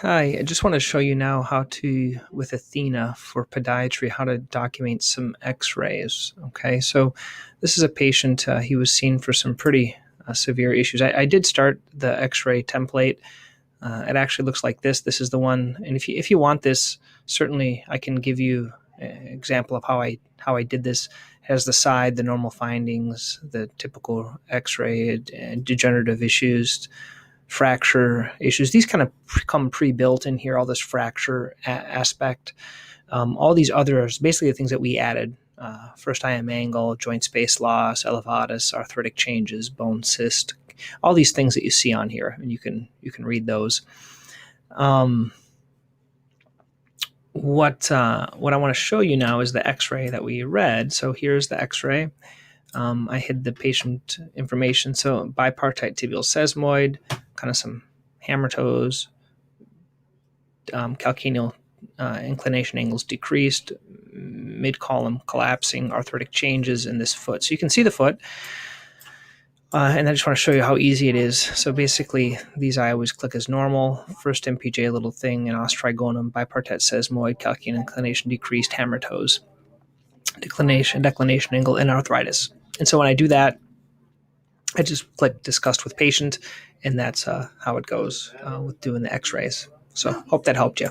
Hi, I just want to show you now how to, with Athena for podiatry, how to document some x-rays. Okay, so this is a patient, he was seen for some pretty severe issues. I did start the x-ray template. It actually looks like this. This is the one, and if you want this, certainly I can give you an example of how I did this. It has the side, the normal findings, the typical x-ray, degenerative issues, fracture issues. These kind of come pre-built in here, all this fracture aspect. All these others, basically the things that we added. First IM angle, joint space loss, elevatus, arthritic changes, bone cyst, all these things that you see on here, and you can read those. Um, what I want to show you now is the X-ray that we read. So here's the X-ray. I hid the patient information. So bipartite tibial sesamoid, kind of some hammer toes, calcaneal inclination angles decreased, mid column collapsing, arthritic changes in this foot. So you can see the foot. And I just want to show you how easy it is. So basically, these I always click as normal. First MPJ little thing, and ostrigonum, bipartite sesamoid, calcaneal inclination decreased, hammer toes, declination angle, and arthritis. And so when I do that, I just click discussed with patient, and that's how it goes with doing the x-rays. So hope that helped you.